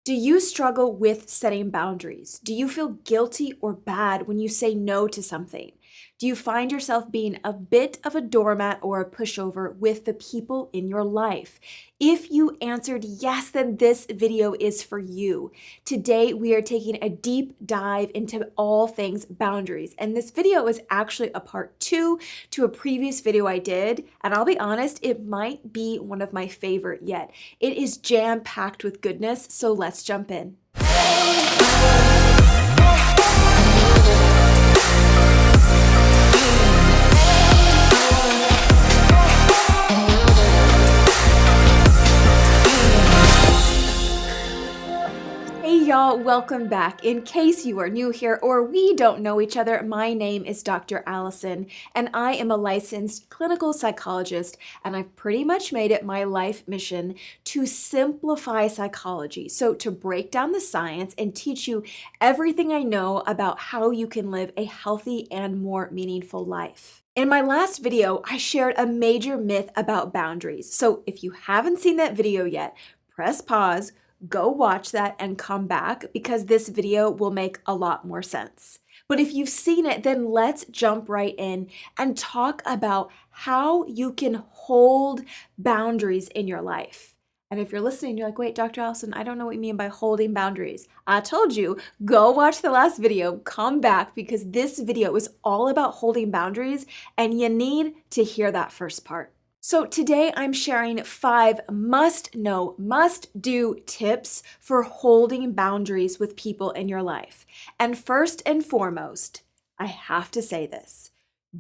Do you struggle with setting boundaries? Do you feel guilty or bad when you say no to something? Do you find yourself being a bit of a doormat or a pushover with the people in your life? If you answered yes, then this video is for you. Today, we are taking a deep dive into all things boundaries. And this video is actually a part 2 to a previous video I did. And I'll be honest, it might be one of my favorite yet. It is jam-packed with goodness, so let's jump in. Hey y'all, welcome back. In case you are new here or we don't know each other, my name is Dr. Allison and I am a licensed clinical psychologist, and I've pretty much made it my life mission to simplify psychology. So to break down the science and teach you everything I know about how you can live a healthy and more meaningful life. In my last video, I shared a major myth about boundaries. So if you haven't seen that video yet, press pause, go watch that and come back because this video will make a lot more sense. But if you've seen it, then let's jump right in and talk about how you can hold boundaries in your life. And if you're listening, you're like, wait, Dr. Allison, I don't know what you mean by holding boundaries. I told you, go watch the last video, come back because this video is all about holding boundaries and you need to hear that first part. So today I'm sharing 5 must-know, must-do tips for holding boundaries with people in your life. And first and foremost, I have to say this.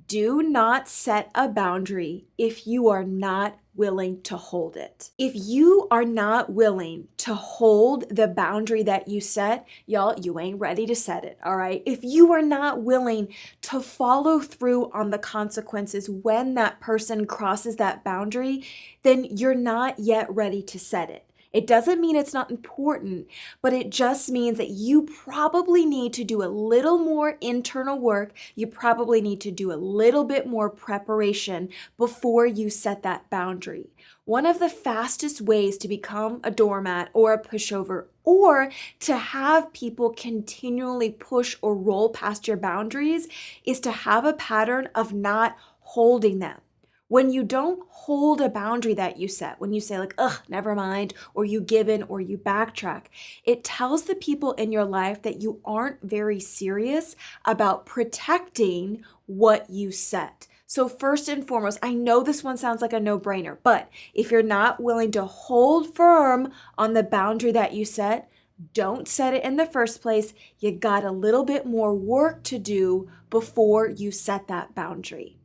Do not set a boundary if you are not willing to hold it. If you are not willing to hold the boundary that you set, y'all, you ain't ready to set it, all right? If you are not willing to follow through on the consequences when that person crosses that boundary, then you're not yet ready to set it. It doesn't mean it's not important, but it just means that you probably need to do a little more internal work. You probably need to do a little bit more preparation before you set that boundary. One of the fastest ways to become a doormat or a pushover or to have people continually push or roll past your boundaries is to have a pattern of not holding them. When you don't hold a boundary that you set, when you say like, ugh, never mind, or you give in or you backtrack, it tells the people in your life that you aren't very serious about protecting what you set. So first and foremost, I know this one sounds like a no-brainer, but if you're not willing to hold firm on the boundary that you set, don't set it in the first place. You got a little bit more work to do before you set that boundary.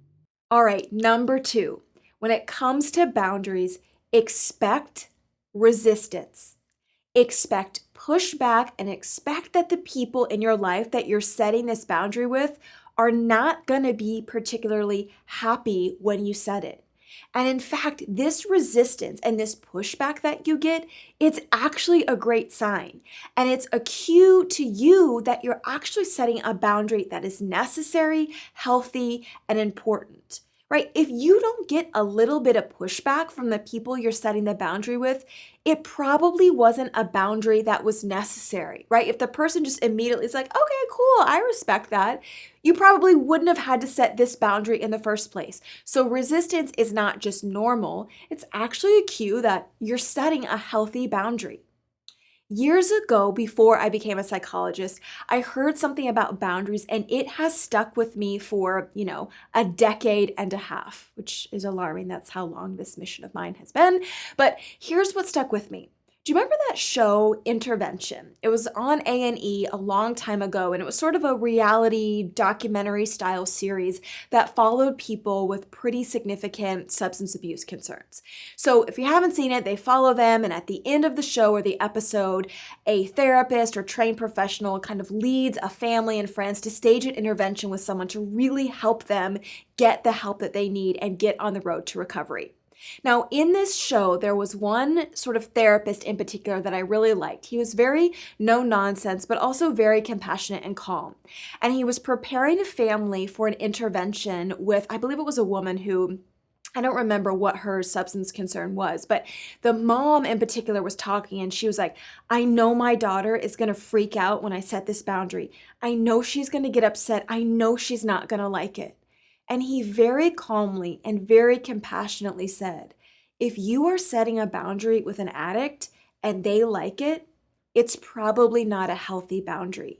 All right, number 2, when it comes to boundaries, expect resistance. Expect pushback and expect that the people in your life that you're setting this boundary with are not going to be particularly happy when you set it. And in fact, this resistance and this pushback that you get, it's actually a great sign. And it's a cue to you that you're actually setting a boundary that is necessary, healthy, and important. Right? If you don't get a little bit of pushback from the people you're setting the boundary with, it probably wasn't a boundary that was necessary, right? If the person just immediately is like, okay, cool, I respect that, you probably wouldn't have had to set this boundary in the first place. So resistance is not just normal, it's actually a cue that you're setting a healthy boundary. Years ago, before I became a psychologist, I heard something about boundaries and it has stuck with me for, a decade and a half, which is alarming. That's how long this mission of mine has been. But here's what stuck with me. Do you remember that show Intervention? It was on A&E a long time ago, and it was sort of a reality documentary style series that followed people with pretty significant substance abuse concerns. So if you haven't seen it, they follow them, and at the end of the show or the episode, a therapist or trained professional kind of leads a family and friends to stage an intervention with someone to really help them get the help that they need and get on the road to recovery. Now, in this show, there was one sort of therapist in particular that I really liked. He was very no nonsense, but also very compassionate and calm. And he was preparing a family for an intervention with, I believe it was a woman who I don't remember what her substance concern was, but the mom in particular was talking and she was like, I know my daughter is going to freak out when I set this boundary. I know she's going to get upset. I know she's not going to like it. And he very calmly and very compassionately said, if you are setting a boundary with an addict and they like it, it's probably not a healthy boundary.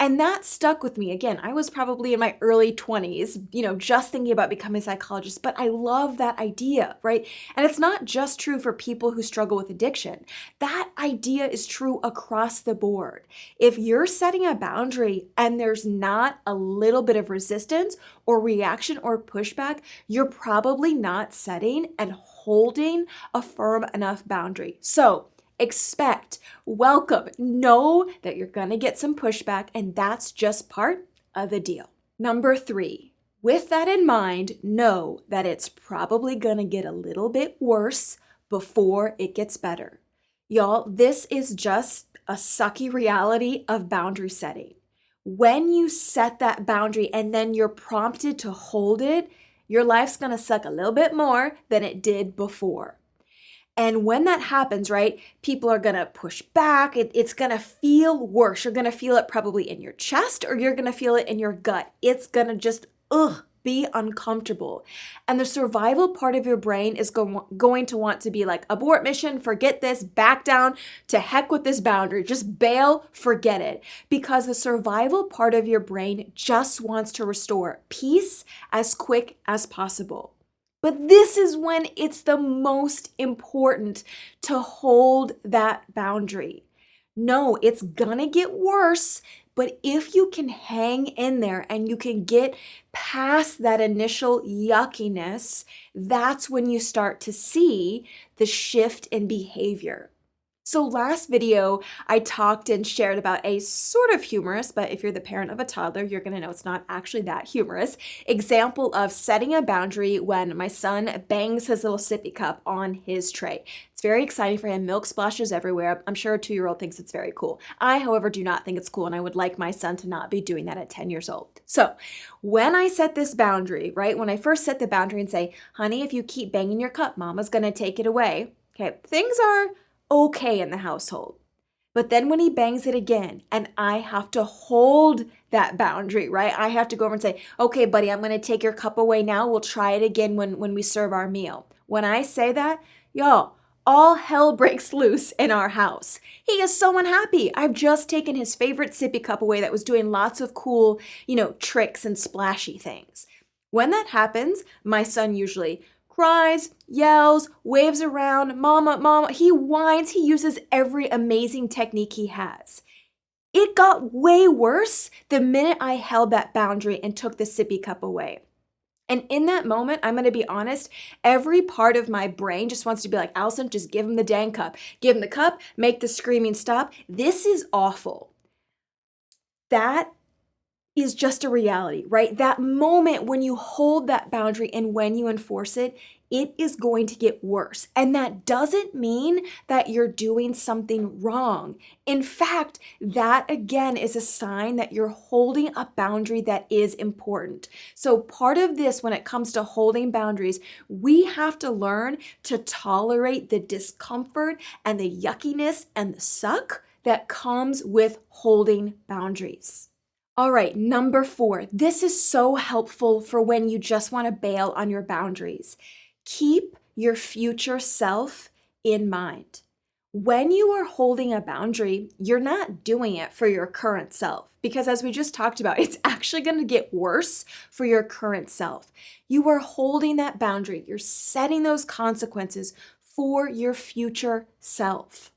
And that stuck with me. Again, I was probably in my early 20s, just thinking about becoming a psychologist, but I love that idea, right? And it's not just true for people who struggle with addiction. That idea is true across the board. If you're setting a boundary and there's not a little bit of resistance or reaction or pushback, you're probably not setting and holding a firm enough boundary. So, expect, welcome, know that you're going to get some pushback, and that's just part of the deal. Number 3, with that in mind, know that it's probably going to get a little bit worse before it gets better. Y'all, this is just a sucky reality of boundary setting. When you set that boundary and then you're prompted to hold it, your life's going to suck a little bit more than it did before. And when that happens, right, people are going to push back. It's going to feel worse. You're going to feel it probably in your chest or you're going to feel it in your gut. It's going to just, be uncomfortable. And the survival part of your brain is going to want to be like, abort mission, forget this, back down, to heck with this boundary, just bail, forget it. Because the survival part of your brain just wants to restore peace as quick as possible. But this is when it's the most important to hold that boundary. No, it's gonna get worse, but if you can hang in there and you can get past that initial yuckiness, that's when you start to see the shift in behavior. So last video, I talked and shared about a sort of humorous, but if you're the parent of a toddler, you're gonna know it's not actually that humorous, example of setting a boundary when my son bangs his little sippy cup on his tray. It's very exciting for him. Milk splashes everywhere. I'm sure a 2-year-old thinks it's very cool. I, however, do not think it's cool, and I would like my son to not be doing that at 10 years old. So when I set this boundary, right, when I first set the boundary and say, honey, if you keep banging your cup, mama's gonna take it away. Okay, things are okay in the household. But then when he bangs it again and I have to hold that boundary, right? I have to go over and say, okay, buddy, I'm going to take your cup away now. We'll try it again when we serve our meal. When I say that, y'all, all hell breaks loose in our house. He is so unhappy. I've just taken his favorite sippy cup away that was doing lots of cool, tricks and splashy things. When that happens, my son usually cries, yells, waves around, mama, mama. He whines. He uses every amazing technique he has. It got way worse the minute I held that boundary and took the sippy cup away. And in that moment, I'm going to be honest, every part of my brain just wants to be like, Allison, just give him the dang cup. Give him the cup, make the screaming stop. This is awful. That is just a reality, right? That moment when you hold that boundary and when you enforce it, it is going to get worse. And that doesn't mean that you're doing something wrong. In fact, that again is a sign that you're holding a boundary that is important. So part of this, when it comes to holding boundaries, we have to learn to tolerate the discomfort and the yuckiness and the suck that comes with holding boundaries. All right, number 4. This is so helpful for when you just want to bail on your boundaries. Keep your future self in mind. When you are holding a boundary, you're not doing it for your current self because as we just talked about, it's actually going to get worse for your current self. You are holding that boundary. You're setting those consequences for your future self.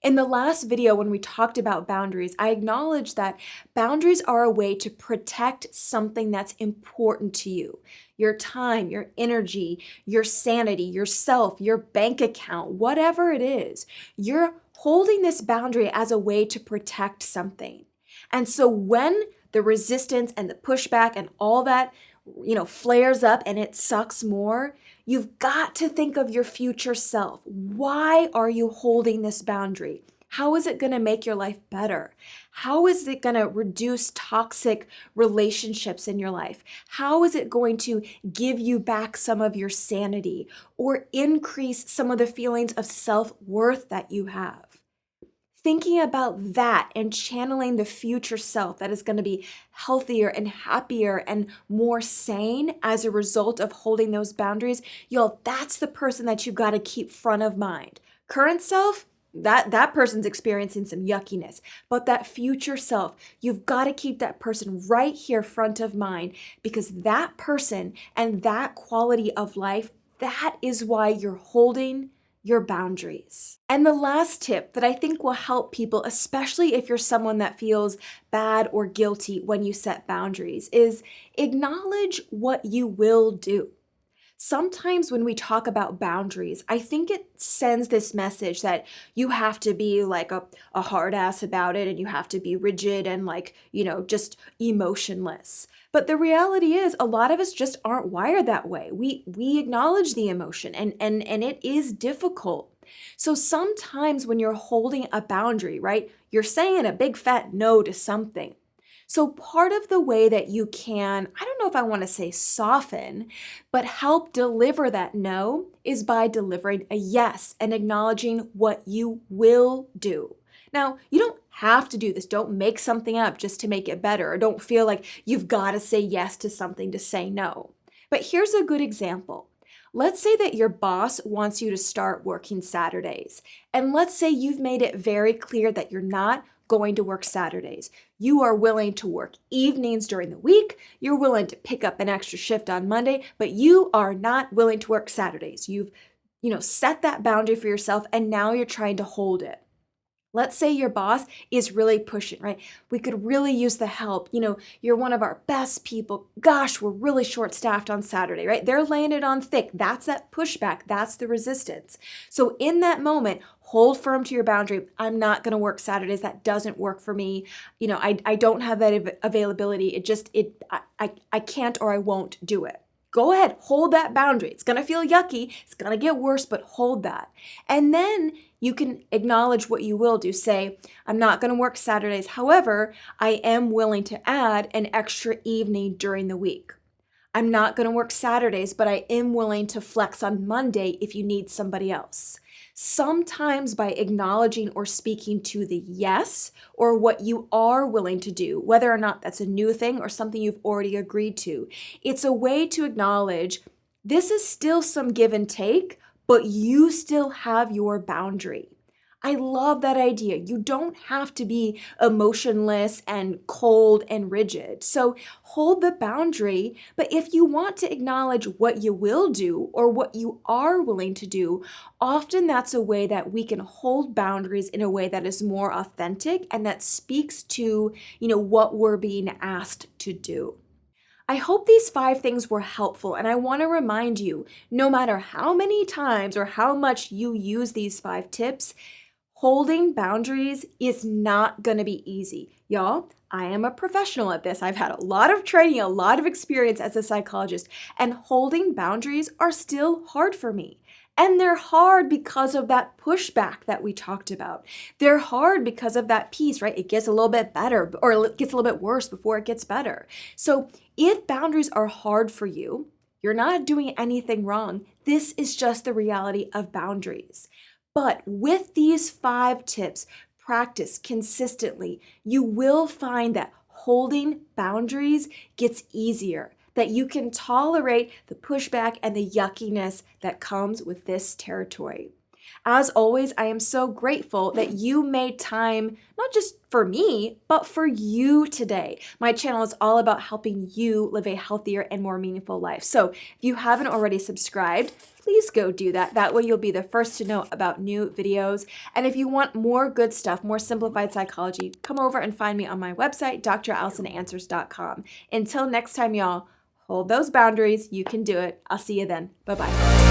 In the last video, when we talked about boundaries, I acknowledged that boundaries are a way to protect something that's important to you. Your time, your energy, your sanity, yourself, your bank account, whatever it is. You're holding this boundary as a way to protect something. And so when the resistance and the pushback and all that, flares up and it sucks more, you've got to think of your future self. Why are you holding this boundary? How is it going to make your life better? How is it going to reduce toxic relationships in your life? How is it going to give you back some of your sanity or increase some of the feelings of self-worth that you have? Thinking about that and channeling the future self that is going to be healthier and happier and more sane as a result of holding those boundaries, y'all, that's the person that you got to keep front of mind. Current self, that person's experiencing some yuckiness, but that future self, you've got to keep that person right here front of mind, because that person and that quality of life, that is why you're holding your boundaries. And the last tip that I think will help people, especially if you're someone that feels bad or guilty when you set boundaries, is acknowledge what you will do. Sometimes when we talk about boundaries, I think it sends this message that you have to be like a hard ass about it, and you have to be rigid and like, just emotionless. But the reality is a lot of us just aren't wired that way. We acknowledge the emotion and it is difficult. So sometimes when you're holding a boundary, right, you're saying a big fat no to something. So part of the way that you can, I don't know if I want to say soften, but help deliver that no is by delivering a yes and acknowledging what you will do. Now, you don't have to do this. Don't make something up just to make it better, or don't feel like you've got to say yes to something to say no. But here's a good example. Let's say that your boss wants you to start working Saturdays. And let's say you've made it very clear that you're not going to work Saturdays. You are willing to work evenings during the week. You're willing to pick up an extra shift on Monday, but you are not willing to work Saturdays. You've, set that boundary for yourself, and now you're trying to hold it. Let's say your boss is really pushing, right? We could really use the help. You're one of our best people. Gosh, we're really short-staffed on Saturday, right? They're laying it on thick. That's that pushback. That's the resistance. So in that moment, hold firm to your boundary. I'm not going to work Saturdays. That doesn't work for me. I don't have that availability. I can't, or I won't do it. Go ahead, hold that boundary. It's going to feel yucky. It's going to get worse, but hold that. And then you can acknowledge what you will do. Say, I'm not going to work Saturdays. However, I am willing to add an extra evening during the week. I'm not going to work Saturdays, but I am willing to flex on Monday if you need somebody else. Sometimes by acknowledging or speaking to the yes or what you are willing to do, whether or not that's a new thing or something you've already agreed to, it's a way to acknowledge this is still some give and take, but you still have your boundary. I love that idea. You don't have to be emotionless and cold and rigid. So hold the boundary, but if you want to acknowledge what you will do or what you are willing to do, often that's a way that we can hold boundaries in a way that is more authentic and that speaks to, what we're being asked to do. I hope these 5 things were helpful, and I want to remind you, no matter how many times or how much you use these 5 tips, holding boundaries is not going to be easy. Y'all, I am a professional at this. I've had a lot of training, a lot of experience as a psychologist, and holding boundaries are still hard for me. And they're hard because of that pushback that we talked about. They're hard because of that piece, right? It gets a little bit better, or it gets a little bit worse before it gets better. So if boundaries are hard for you, you're not doing anything wrong. This is just the reality of boundaries. But with these 5 tips, practice consistently, you will find that holding boundaries gets easier, that you can tolerate the pushback and the yuckiness that comes with this territory. As always, I am so grateful that you made time, not just for me, but for you today. My channel is all about helping you live a healthier and more meaningful life. So if you haven't already subscribed, please go do that. That way you'll be the first to know about new videos. And if you want more good stuff, more simplified psychology, come over and find me on my website, drallisonanswers.com. Until next time, y'all, hold those boundaries. You can do it. I'll see you then. Bye-bye.